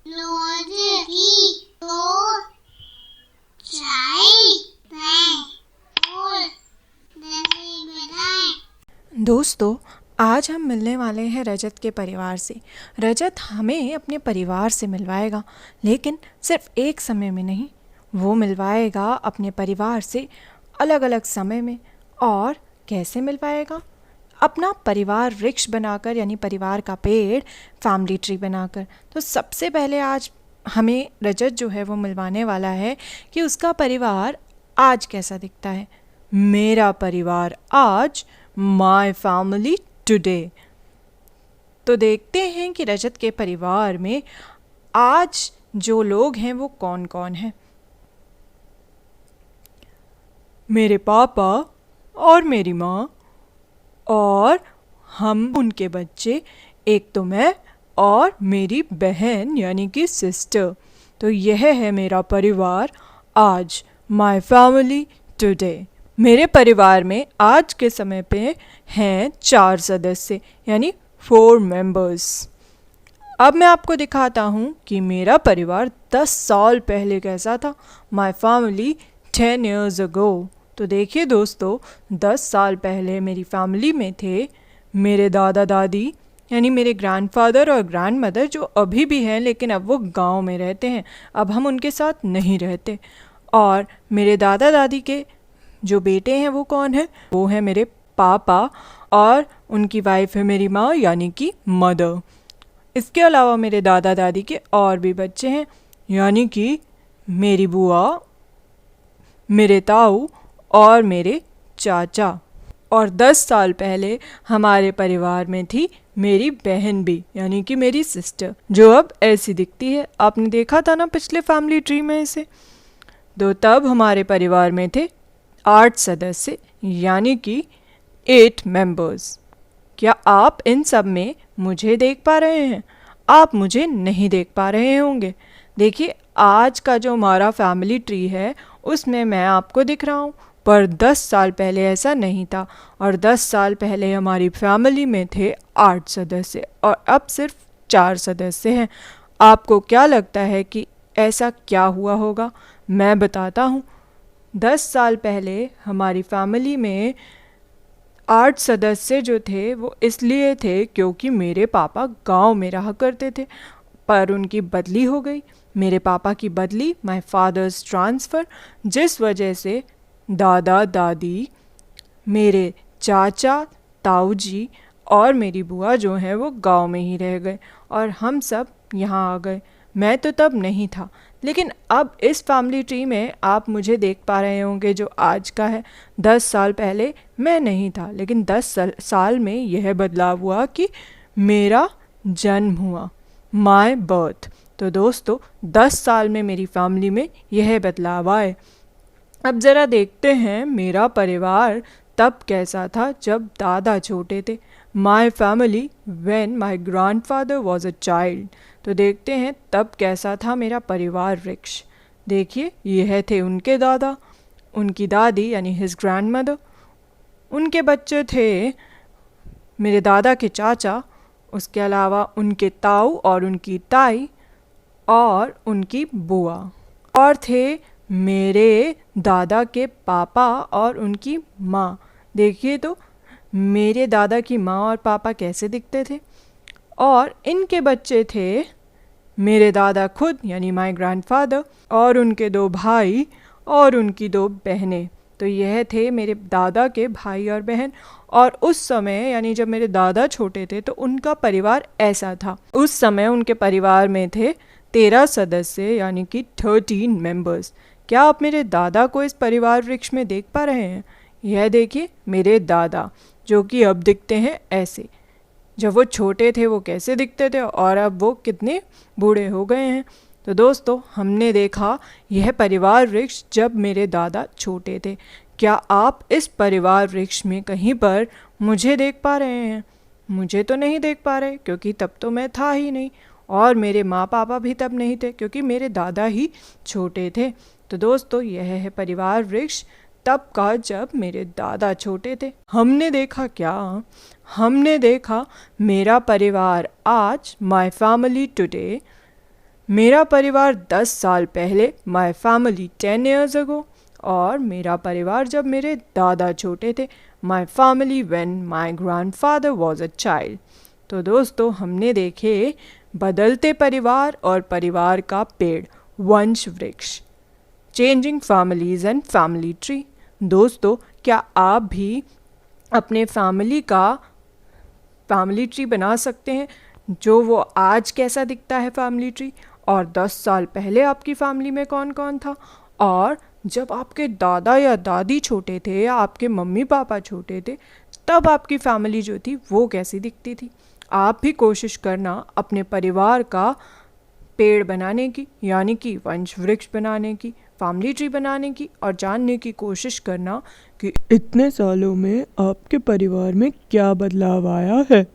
दोस्तों, आज हम मिलने वाले हैं रजत के परिवार से। रजत हमें अपने परिवार से मिलवाएगा, लेकिन सिर्फ एक समय में नहीं, वो मिलवाएगा अपने परिवार से अलग अलग समय में। और कैसे मिलवाएगा? अपना परिवार वृक्ष बनाकर, यानी परिवार का पेड़, फैमिली ट्री बनाकर। तो सबसे पहले आज हमें रजत जो है वो मिलवाने वाला है कि उसका परिवार आज कैसा दिखता है। मेरा परिवार आज, माई फैमिली टुडे। तो देखते हैं कि रजत के परिवार में आज जो लोग हैं वो कौन कौन हैं। मेरे पापा और मेरी माँ और हम उनके बच्चे, एक तो मैं और मेरी बहन यानी कि सिस्टर। तो यह है मेरा परिवार आज, माई फैमिली टुडे। मेरे परिवार में आज के समय पे हैं 4 सदस्य, यानी 4 मेंबर्स। अब मैं आपको दिखाता हूँ कि मेरा परिवार 10 साल पहले कैसा था। My family 10 years ago। तो देखिए दोस्तों, 10 साल पहले मेरी फैमिली में थे मेरे दादा दादी, यानी मेरे ग्रैंडफादर और ग्रैंडमदर, जो अभी भी हैं लेकिन अब वो गांव में रहते हैं, अब हम उनके साथ नहीं रहते। और मेरे दादा दादी के जो बेटे हैं वो कौन है? वो है मेरे पापा और उनकी वाइफ है मेरी माँ, यानी कि मदर। इसके अलावा मेरे दादा दादी के और भी बच्चे हैं, यानी कि मेरी बुआ, मेरे ताऊ और मेरे चाचा। और 10 साल पहले हमारे परिवार में थी मेरी बहन भी, यानी कि मेरी सिस्टर, जो अब ऐसी दिखती है। आपने देखा था ना पिछले फैमिली ट्री में इसे। तो तब हमारे परिवार में थे 8 सदस्य, यानी कि 8 मेंबर्स। क्या आप इन सब में मुझे देख पा रहे हैं? आप मुझे नहीं देख पा रहे होंगे। देखिए, आज का जो हमारा फैमिली ट्री है उसमें मैं आपको दिख रहा हूँ, पर 10 साल पहले ऐसा नहीं था। और 10 साल पहले हमारी फैमिली में थे 8 सदस्य और अब सिर्फ 4 सदस्य हैं। आपको क्या लगता है कि ऐसा क्या हुआ होगा? मैं बताता हूँ। 10 साल पहले हमारी फैमिली में 8 सदस्य जो थे वो इसलिए थे क्योंकि मेरे पापा गांव में रहा करते थे, पर उनकी बदली हो गई। मेरे पापा की बदली, माय फादर्स ट्रांसफ़र, जिस वजह से दादा दादी, मेरे चाचा, ताऊ जी और मेरी बुआ जो हैं वो गांव में ही रह गए और हम सब यहाँ आ गए। मैं तो तब नहीं था, लेकिन अब इस फैमिली ट्री में आप मुझे देख पा रहे होंगे जो आज का है। 10 साल पहले मैं नहीं था, लेकिन 10 साल में यह बदलाव हुआ कि मेरा जन्म हुआ, माय बर्थ। तो दोस्तों, 10 साल में मेरी फैमिली में यह बदलाव आए। अब ज़रा देखते हैं मेरा परिवार तब कैसा था जब दादा छोटे थे। My family when my grandfather was a child. तो देखते हैं तब कैसा था मेरा परिवार वृक्ष। देखिए, यह थे उनके दादा, उनकी दादी यानी हिज ग्रैंडमदर, उनके बच्चे थे मेरे दादा के चाचा, उसके अलावा उनके ताऊ और उनकी ताई और उनकी बुआ, और थे मेरे दादा के पापा और उनकी माँ। देखिए तो मेरे दादा की माँ और पापा कैसे दिखते थे। और इनके बच्चे थे मेरे दादा खुद, यानी माय ग्रैंडफादर, और उनके 2 भाई और उनकी 2 बहनें। तो यह थे मेरे दादा के भाई और बहन। और उस समय, यानी जब मेरे दादा छोटे थे, तो उनका परिवार ऐसा था। उस समय उनके परिवार में थे 13 सदस्य, यानी कि 13 मेंबर्स। क्या आप मेरे दादा को इस परिवार वृक्ष में देख पा रहे हैं? यह देखिए मेरे दादा, जो कि अब दिखते हैं ऐसे। जब वो छोटे थे वो कैसे दिखते थे और अब वो कितने बूढ़े हो गए हैं। तो दोस्तों, हमने देखा यह परिवार वृक्ष जब मेरे दादा छोटे थे। क्या आप इस परिवार वृक्ष में कहीं पर मुझे देख पा रहे हैं? मुझे तो नहीं देख पा रहे, क्योंकि तब तो मैं था ही नहीं, और मेरे माँ पापा भी तब नहीं थे, क्योंकि मेरे दादा ही छोटे थे। तो दोस्तों, यह है परिवार वृक्ष तब का जब मेरे दादा छोटे थे। हमने देखा क्या? हमने देखा मेरा परिवार आज, माय फैमिली टुडे, मेरा परिवार 10 साल पहले, माई फैमिली 10 years ago। और मेरा परिवार जब मेरे दादा छोटे थे, my family when my grandfather was a child. तो दोस्तों, हमने देखे बदलते परिवार और परिवार का पेड़, वंश वृक्ष, changing families and family tree. दोस्तों, क्या आप भी अपने फैमिली ट्री बना सकते हैं, जो वो आज कैसा दिखता है फैमिली ट्री, और 10 साल पहले आपकी फैमिली में कौन कौन था, और जब आपके दादा या दादी छोटे थे या आपके मम्मी पापा छोटे थे तब आपकी फैमिली जो थी वो कैसी दिखती थी। आप भी कोशिश करना अपने परिवार का पेड़ बनाने की, यानी कि वंश वृक्ष बनाने की, फैमिली ट्री बनाने की, और जानने की कोशिश करना कि इतने सालों में आपके परिवार में क्या बदलाव आया है।